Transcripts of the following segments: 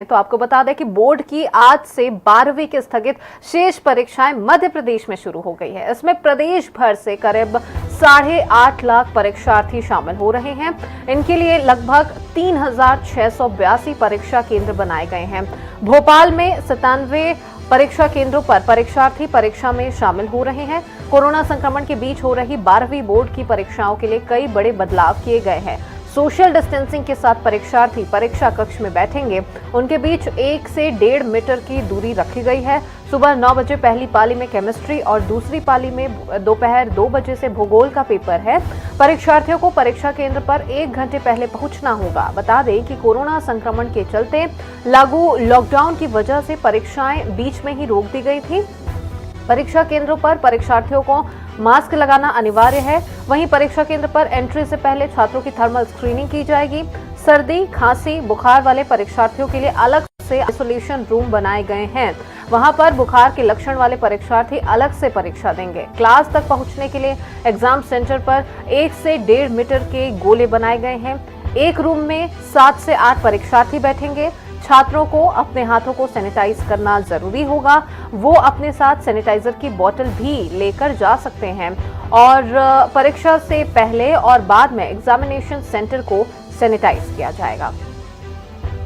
तो आपको बता दें कि बोर्ड की आज से 12वीं की स्थगित शेष परीक्षाएं मध्य प्रदेश में शुरू हो गई है। इसमें प्रदेश भर से करीब 8.5 लाख परीक्षार्थी शामिल हो रहे हैं। इनके लिए लगभग 3,682 परीक्षा केंद्र बनाए गए हैं। भोपाल में 97 परीक्षा केंद्रों पर परीक्षार्थी परीक्षा में शामिल हो रहे हैं। कोरोना संक्रमण के बीच हो रही 12वीं बोर्ड की परीक्षाओं के लिए कई बड़े बदलाव किए गए हैं। सोशल डिस्टेंसिंग के साथ परीक्षार्थी परीक्षा कक्ष में बैठेंगे। उनके बीच 1 से 1.5 मीटर की दूरी रखी गई है। सुबह 9 बजे पहली पाली में केमिस्ट्री और दूसरी पाली में दोपहर 2 बजे से भूगोल का पेपर है। परीक्षार्थियों को परीक्षा केंद्र पर 1 घंटे पहले पहुंचना होगा। बता दें कि कोरोना संक्रमण के चलते लागू लॉकडाउन की वजह से परीक्षाएं बीच में ही रोक दी गई थी। परीक्षा केंद्रों पर परीक्षार्थियों को मास्क लगाना अनिवार्य है। वहीं परीक्षा केंद्र पर एंट्री से पहले छात्रों की थर्मल स्क्रीनिंग की जाएगी। सर्दी, खांसी, बुखार वाले परीक्षार्थियों के लिए अलग से आइसोलेशन रूम बनाए गए हैं। वहां पर बुखार के लक्षण वाले परीक्षार्थी अलग से परीक्षा देंगे। क्लास तक पहुंचने के लिए एग्जाम सेंटर पर 1 से 1.5 मीटर के गोले बनाए गए हैं। एक रूम में 7 से 8 परीक्षार्थी बैठेंगे। छात्रों को अपने हाथों को सैनिटाइज करना जरूरी होगा। वो अपने साथ सैनिटाइजर की बोतल भी लेकर जा सकते हैं और परीक्षा से पहले और बाद में एग्जामिनेशन सेंटर को सैनिटाइज किया जाएगा।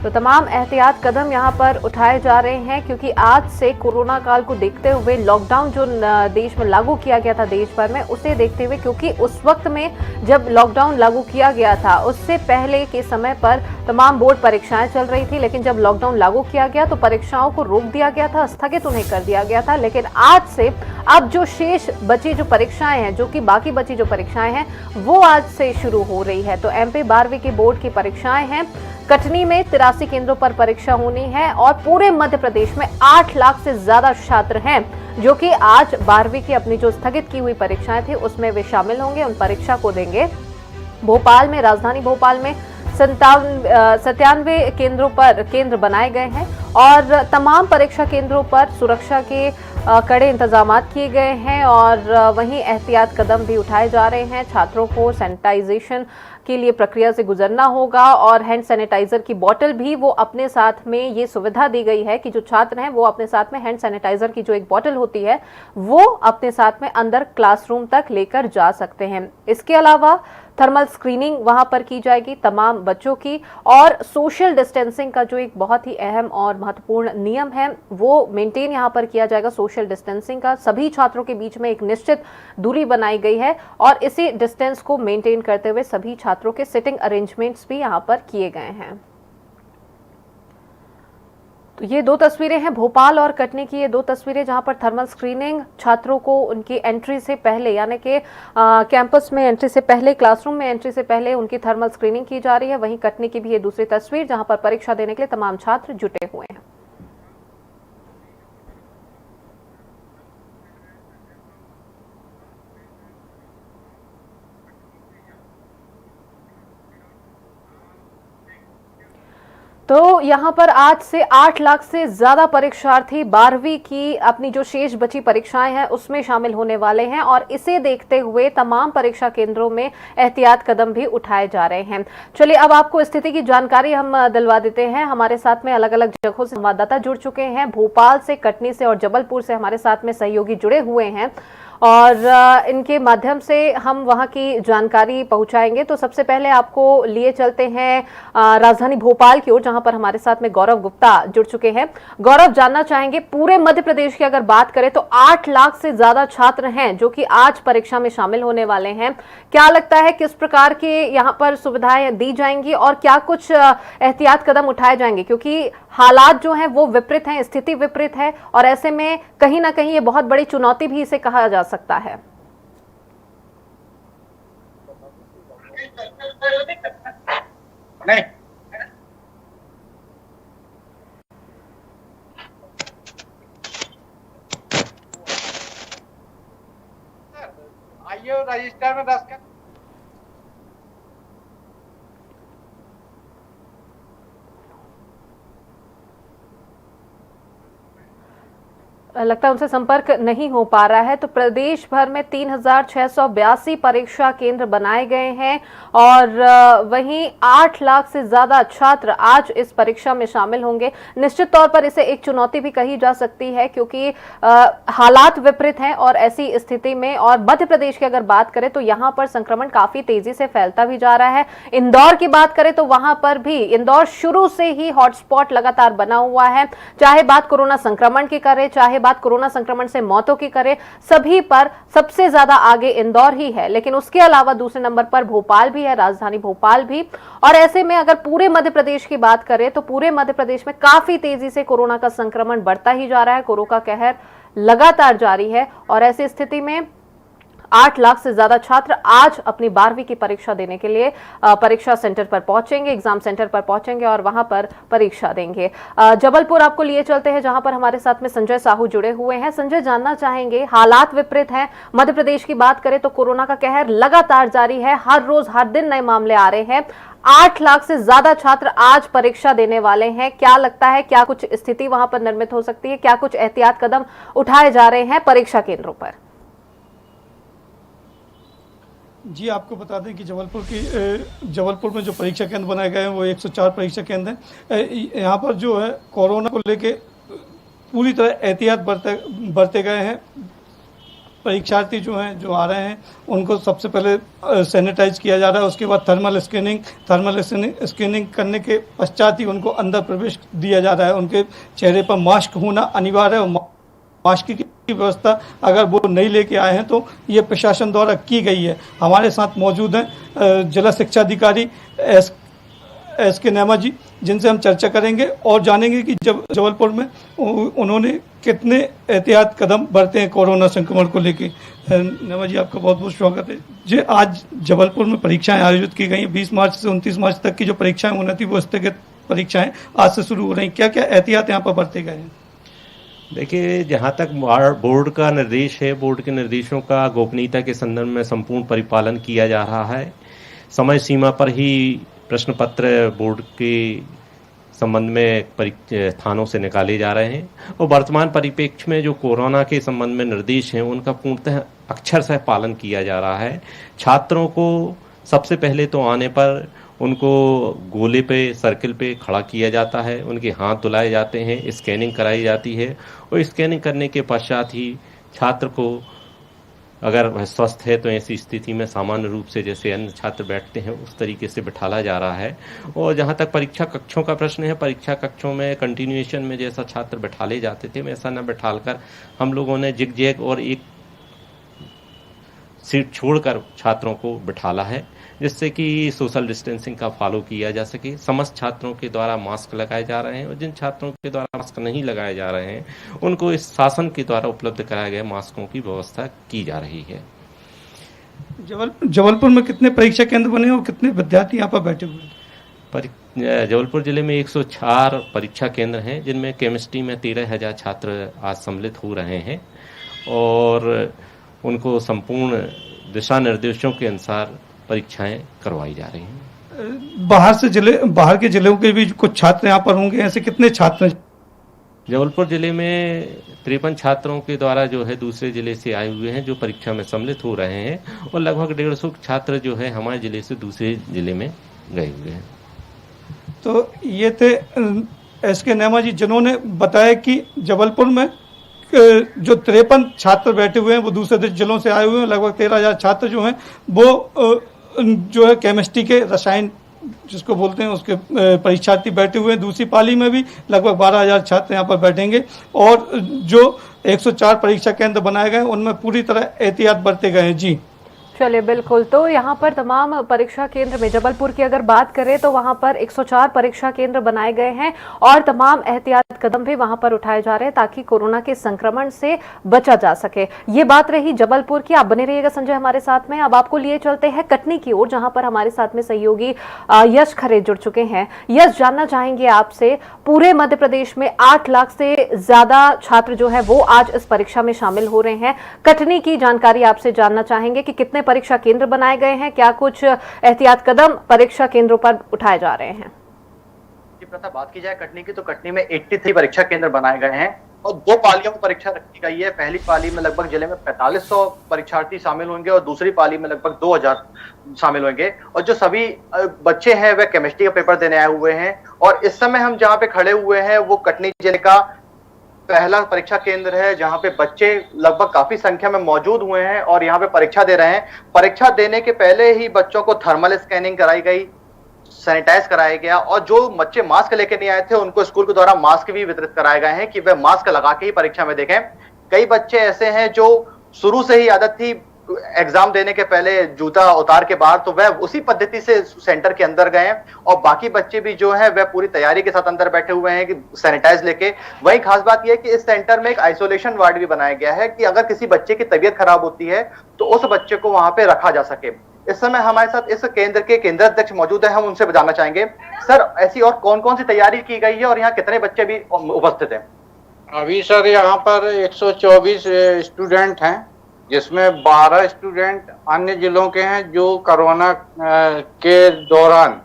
तो तमाम एहतियात कदम यहां पर उठाए जा रहे हैं क्योंकि आज से कोरोना काल को देखते हुए लॉकडाउन जो देश में लागू किया गया था देश भर में, उसे देखते हुए, क्योंकि उस वक्त में जब लॉकडाउन लागू किया गया था उससे पहले के समय पर तमाम बोर्ड परीक्षाएं चल रही थी, लेकिन जब लॉकडाउन लागू किया गया तो परीक्षाओं को रोक दिया गया था, स्थगित उन्हें कर दिया गया था। लेकिन आज से अब जो शेष बची जो परीक्षाएं हैं, जो कि बाकी बची जो परीक्षाएं हैं, वो आज से शुरू हो रही है। तो एमपी 12वीं की बोर्ड की परीक्षाएं हैं। कटनी में 83 केंद्रों पर परीक्षा होनी है और पूरे मध्य प्रदेश में 8 लाख से ज्यादा छात्र हैं जो कि आज 12वीं की अपनी जो स्थगित की हुई परीक्षाएं थी उसमें वे शामिल होंगे, उन परीक्षा को देंगे। भोपाल में, राजधानी भोपाल में 97 केंद्रों पर केंद्र बनाए गए हैं और तमाम परीक्षा केंद्रों पर सुरक्षा के कड़े इंतजाम किए गए हैं और वहीं एहतियात कदम भी उठाए जा रहे हैं। छात्रों को सैनिटाइजेशन के लिए प्रक्रिया से गुजरना होगा और हैंड सैनिटाइजर की बोतल भी वो अपने साथ में, ये सुविधा दी गई है कि जो छात्र हैं वो अपने साथ में हैंड सैनिटाइजर की जो एक बोतल होती है वो अपने साथ में अंदर क्लासरूम तक लेकर जा सकते हैं। इसके अलावा थर्मल स्क्रीनिंग वहां पर की जाएगी तमाम बच्चों की और सोशल डिस्टेंसिंग का जो एक बहुत ही अहम और महत्वपूर्ण नियम है वो मेंटेन यहां पर किया जाएगा। सोशल डिस्टेंसिंग का सभी छात्रों के बीच में एक निश्चित दूरी बनाई गई है और इसी डिस्टेंस को मेंटेन करते हुए सभी छात्रों के सिटिंग अरेंजमेंट्स भी यहां पर किए गए हैं। तो ये 2 तस्वीरें हैं भोपाल और कटनी की, ये 2 तस्वीरें जहां पर थर्मल स्क्रीनिंग छात्रों को उनकी एंट्री से पहले, यानी कि कैंपस में एंट्री से पहले, क्लासरूम में एंट्री से पहले उनकी थर्मल स्क्रीनिंग की जा रही है। वहीं कटनी की भी ये दूसरी तस्वीर जहां पर परीक्षा देने के लिए तमाम छात्र जुटे हुए हैं। तो यहां पर आज से 8 लाख से ज्यादा परीक्षार्थी 12वीं की अपनी जो शेष बची परीक्षाएं हैं उसमें शामिल होने वाले हैं और इसे देखते हुए तमाम परीक्षा केंद्रों में एहतियात कदम भी उठाए जा रहे हैं। चलिए अब आपको स्थिति की जानकारी हम दिलवा देते हैं। हमारे साथ में अलग अलग जगहों से संवाददाता जुड़ चुके हैं। भोपाल से, कटनी से और जबलपुर से हमारे साथ में सहयोगी जुड़े हुए हैं और इनके माध्यम से हम वहां की जानकारी पहुंचाएंगे। तो सबसे पहले आपको लिए चलते हैं राजधानी भोपाल की ओर, जहां पर हमारे साथ में गौरव गुप्ता जुड़ चुके हैं। गौरव, जानना चाहेंगे पूरे मध्य प्रदेश की अगर बात करें तो 8 लाख से ज्यादा छात्र हैं जो कि आज परीक्षा में शामिल होने वाले हैं। क्या लगता है किस प्रकार के यहाँ पर सुविधाएं दी जाएंगी और क्या कुछ एहतियात कदम उठाए जाएंगे, क्योंकि हालात जो हैं वो विपरीत हैं, स्थिति विपरीत है और ऐसे में कहीं ना कहीं ये बहुत बड़ी चुनौती भी इसे कहा जा सकता है। नहीं, आइए रजिस्टर में 10 का लगता है उनसे संपर्क नहीं हो पा रहा है। तो प्रदेश भर में 3682 परीक्षा केंद्र बनाए गए हैं और वहीं 8 लाख से ज्यादा छात्र आज इस परीक्षा में शामिल होंगे। निश्चित तौर पर इसे एक चुनौती भी कही जा सकती है क्योंकि हालात विपरीत हैं और ऐसी स्थिति में, और मध्य प्रदेश की अगर बात करें तो यहां पर संक्रमण काफी तेजी से फैलता भी जा रहा है। इंदौर की बात करें तो वहां पर भी इंदौर शुरू से ही हॉटस्पॉट लगातार बना हुआ है। चाहे बात कोरोना संक्रमण की करें, चाहे बात कोरोना संक्रमण से मौतों की करें, सभी पर सबसे ज्यादा आगे इंदौर ही है। लेकिन उसके अलावा दूसरे नंबर पर भोपाल भी है, राजधानी भोपाल भी। और ऐसे में अगर पूरे मध्य प्रदेश की बात करें तो पूरे मध्य प्रदेश में काफी तेजी से कोरोना का संक्रमण बढ़ता ही जा रहा है। कोरोना का कहर लगातार जारी है और ऐसी स्थिति में 8 लाख से ज्यादा छात्र आज अपनी 12वीं की परीक्षा देने के लिए परीक्षा सेंटर पर पहुंचेंगे, एग्जाम सेंटर पर पहुंचेंगे और वहां पर परीक्षा देंगे। जबलपुर आपको लिए चलते हैं जहां पर हमारे साथ में संजय साहू जुड़े हुए हैं। संजय, जानना चाहेंगे, हालात विपरीत हैं। मध्य प्रदेश की बात करें तो कोरोना का कहर लगातार जारी है, हर रोज हर दिन नए मामले आ रहे हैं। 8 लाख से ज्यादा छात्र आज परीक्षा देने वाले हैं। क्या लगता है, क्या कुछ स्थिति वहां पर निर्मित हो सकती है? क्या कुछ एहतियात कदम उठाए जा रहे हैं परीक्षा केंद्रों पर? जी, आपको बता दें कि जबलपुर में जो परीक्षा केंद्र बनाए गए हैं वो 104 परीक्षा केंद्र हैं। यहाँ पर जो है कोरोना को लेके पूरी तरह एहतियात बरते गए हैं। परीक्षार्थी जो हैं, जो आ रहे हैं, उनको सबसे पहले सैनिटाइज किया जा रहा है। उसके बाद थर्मल स्कैनिंग करने के पश्चात ही उनको अंदर प्रवेश दिया जा रहा है। उनके चेहरे पर मास्क होना अनिवार्य है और मास्क की व्यवस्था अगर वो नहीं लेके आए हैं तो ये प्रशासन द्वारा की गई है। हमारे साथ मौजूद हैं जिला शिक्षा अधिकारी एस के नेमा जी, जिनसे हम चर्चा करेंगे और जानेंगे कि जबलपुर में उन्होंने कितने एहतियात कदम बरते हैं कोरोना संक्रमण को लेके। नेमा जी, आपका बहुत बहुत स्वागत है जी। आज जबलपुर में परीक्षाएं आयोजित की गई हैं। 20 मार्च से 29 मार्च तक की जो परीक्षाएं होनी थी वो स्थगित परीक्षाएं आज से शुरू हो रही हैं। क्या क्या एहतियात यहाँ पर बरते गए हैं? देखिए, जहाँ तक बोर्ड का निर्देश है, बोर्ड के निर्देशों का गोपनीयता के संदर्भ में संपूर्ण परिपालन किया जा रहा है। समय सीमा पर ही प्रश्न पत्र बोर्ड के संबंध में थानों से निकाले जा रहे हैं और वर्तमान परिप्रेक्ष्य में जो कोरोना के संबंध में निर्देश हैं उनका पूर्णतः अक्षरशः पालन किया जा रहा है। छात्रों को सबसे पहले तो आने पर उनको गोले पे, सर्किल पे खड़ा किया जाता है, उनके हाथ धुलाए जाते हैं, स्कैनिंग कराई जाती है और स्कैनिंग करने के पश्चात ही छात्र को, अगर वह स्वस्थ है तो ऐसी स्थिति में सामान्य रूप से जैसे अन्य छात्र बैठते हैं उस तरीके से बिठाला जा रहा है। और जहाँ तक परीक्षा कक्षों का प्रश्न है, परीक्षा कक्षों में कंटिन्यूएशन में जैसा छात्र बिठाले जाते थे वैसा न बिठालकर हम लोगों ने जिग-जैग और एक सीट छोड़कर छात्रों को बिठाला है, जिससे कि सोशल डिस्टेंसिंग का फॉलो किया जा सके। समस्त छात्रों के द्वारा मास्क लगाए जा रहे हैं और जिन छात्रों के द्वारा मास्क नहीं लगाए जा रहे हैं उनको इस शासन के द्वारा उपलब्ध कराए गए मास्कों की व्यवस्था की जा रही है। जबलपुर में कितने परीक्षा केंद्र बने और कितने विद्यार्थी यहाँ पर बैठे हुए हैं? जबलपुर जिले में 104 परीक्षा केंद्र हैं, जिनमें केमिस्ट्री में 13,000 छात्र आज सम्मिलित हो रहे हैं और उनको संपूर्ण दिशा निर्देशों के अनुसार परीक्षाएं करवाई जा रही हैं। बाहर के जिलों के भी कुछ छात्र यहाँ पर होंगे, ऐसे कितने छात्र हैं? जबलपुर जिले में 53 छात्रों के द्वारा जो है दूसरे जिले से आए हुए हैं जो परीक्षा में सम्मिलित हो रहे हैं और लगभग 150 छात्र जो है हमारे जिले से दूसरे जिले में गए हुए हैं। तो ये थे एस के नेमा जी, जिन्होंने बताया कि जबलपुर में जो 53 छात्र बैठे हुए हैं वो दूसरे जिलों से आए हुए हैं। लगभग 13,000 छात्र जो हैं वो जो है केमिस्ट्री के रसायन जिसको बोलते हैं उसके परीक्षार्थी बैठे हुए हैं। दूसरी पाली में भी लगभग 12,000 छात्र यहाँ पर बैठेंगे और जो 104 परीक्षा केंद्र बनाए गए हैं उनमें पूरी तरह एहतियात बरते गए हैं। जी चलिए, बिल्कुल। तो यहाँ पर तमाम परीक्षा केंद्र में जबलपुर की अगर बात करें तो वहाँ पर 104 परीक्षा केंद्र बनाए गए हैं और तमाम एहतियात कदम भी वहाँ पर उठाए जा रहे हैं ताकि कोरोना के संक्रमण से बचा जा सके। ये बात रही जबलपुर की। आप बने रहिएगा संजय हमारे साथ में। अब आपको लिए चलते हैं कटनी की ओर, जहाँ पर हमारे साथ में सहयोगी यश खरे जुड़ चुके हैं। यश, जानना चाहेंगे आपसे, पूरे मध्य प्रदेश में 8 लाख से ज्यादा छात्र जो है वो आज इस परीक्षा में शामिल हो रहे हैं। कटनी की जानकारी आपसे जानना चाहेंगे कि कितने परीक्षा केंद्र बनाए गए हैं, क्या कुछ एहतियात कदम परीक्षा केंद्रों पर उठाए जा रहे हैं? प्रथा बात की जाए कटनी की तो कटनी में 83 परीक्षा केंद्र बनाए गए हैं और 2 पालियों में परीक्षा रखी गई है। पहली पाली में लगभग जिले में 4500 परीक्षार्थी शामिल होंगे और दूसरी पाली में लगभग 2000 शामिल होंगे। और जो सभी बच्चे हैं वह केमिस्ट्री का पेपर देने आए हुए हैं। और इस समय हम जहां पे खड़े हुए हैं वो कटनी जिले का पहला परीक्षा केंद्र है, जहां पे बच्चे लगभग काफी संख्या में मौजूद हुए हैं और यहाँ पे परीक्षा दे रहे हैं। परीक्षा देने के पहले ही बच्चों को थर्मल स्कैनिंग कराई गई, सैनिटाइज कराया गया और जो बच्चे मास्क लेके नहीं आए थे उनको स्कूल के द्वारा मास्क भी वितरित कराए गए हैं कि वे मास्क लगा के ही परीक्षा में देखें। कई बच्चे ऐसे हैं जो शुरू से ही आदत थी एग्जाम देने के पहले जूता उतार के बाहर, तो वह उसी पद्धति से सेंटर के अंदर गए और बाकी बच्चे भी जो है वह पूरी तैयारी के साथ अंदर बैठे हुए हैं कि सैनिटाइज लेके। वही खास बात यह है कि इस सेंटर में एक आइसोलेशन वार्ड भी बनाया गया है कि अगर किसी बच्चे की तबीयत खराब होती है तो उस बच्चे को वहां पे रखा जा सके। इस समय हमारे साथ इस केंद्र के केंद्राध्यक्ष मौजूद है, हम उनसे जानना चाहेंगे सर ऐसी और कौन कौन सी तैयारी की गई है और यहाँ कितने बच्चे भी उपस्थित हैं? अभी सर यहाँ पर 124 स्टूडेंट हैं, जिसमें 12 स्टूडेंट अन्य जिलों के हैं जो कोरोना के दौरान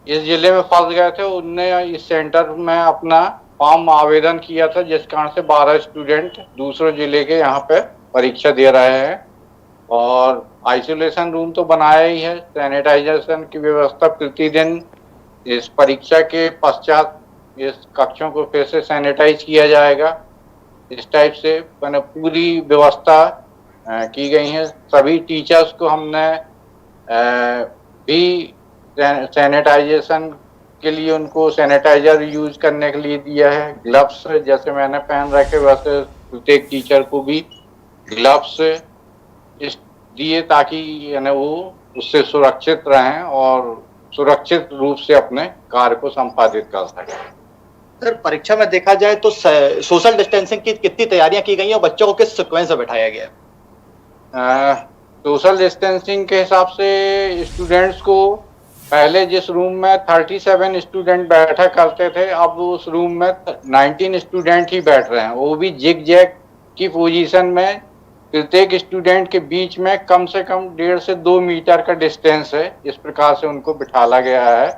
इस जिले में फंस गए थे। उनने इस सेंटर में अपना फॉर्म आवेदन किया था, जिस कारण से 12 स्टूडेंट दूसरे जिले के यहाँ पे परीक्षा दे रहे हैं। और आइसोलेशन रूम तो बनाया ही है, सैनिटाइजेशन की व्यवस्था प्रतिदिन इस परीक्षा के पश्चात इस कक्षों को फिर से सैनिटाइज किया जाएगा। इस टाइप से मैंने पूरी व्यवस्था की गई है। सभी टीचर्स को हमने भी सैनिटाइजेशन के लिए उनको सैनिटाइजर यूज करने के लिए दिया है। ग्लव्स जैसे मैंने पहन रखे वैसे प्रत्येक टीचर को भी ग्लव्स दिए ताकि यानी वो उससे सुरक्षित रहें और सुरक्षित रूप से अपने कार्य को संपादित कर सकें। सर परीक्षा में देखा जाए तो सोशल डिस्टेंसिंग की कितनी तैयारियां की गई हैं और बच्चों को किस सीक्वेंस में बैठाया गया है? सोशल डिस्टेंसिंग के हिसाब से स्टूडेंट्स को पहले जिस रूम में 37 स्टूडेंट बैठा करते थे, अब उस रूम में 19 स्टूडेंट ही बैठ रहे हैं। वो भी जिग जैग की पोजीशन में, प्रत्येक स्टूडेंट के बीच में कम से कम 1.5 से 2 मीटर का डिस्टेंस है। इस प्रकार से उनको बिठाला गया है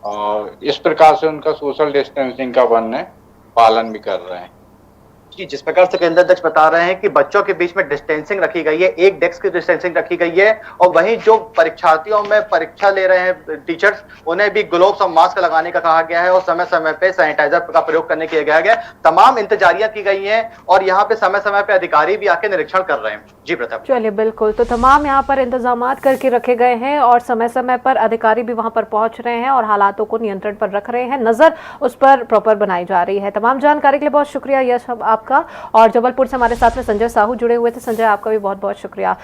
और इस प्रकार से उनका सोशल डिस्टेंसिंग का पालन भी कर रहे हैं। कि जिस प्रकार से केंद्राध्यक्ष बता रहे हैं कि बच्चों के बीच में डिस्टेंसिंग रखी गई है, एक डेस्क की डिस्टेंसिंग रखी गई है और वहीं जो परीक्षार्थियों में परीक्षा ले रहे हैं टीचर्स, उन्हें भी ग्लोव्स और मास्क लगाने का कहा गया है और समय समय पे सैनिटाइजर का प्रयोग करने के गया है। तमाम इंतजारियां की गई हैं और यहाँ पे समय समय पे अधिकारी भी आके निरीक्षण कर रहे हैं। जी प्रताप। चलिए बिल्कुल, तो तमाम यहाँ पर इंतजाम करके रखे गए हैं और समय समय पर अधिकारी भी वहां पर पहुंच रहे हैं और हालातों को नियंत्रण पर रख रहे हैं, नजर उस पर प्रॉपर बनाई जा रही है। तमाम जानकारी के लिए बहुत शुक्रिया यश आपका। और जबलपुर से हमारे साथ में संजय साहू जुड़े हुए थे। संजय, आपका भी बहुत बहुत शुक्रिया।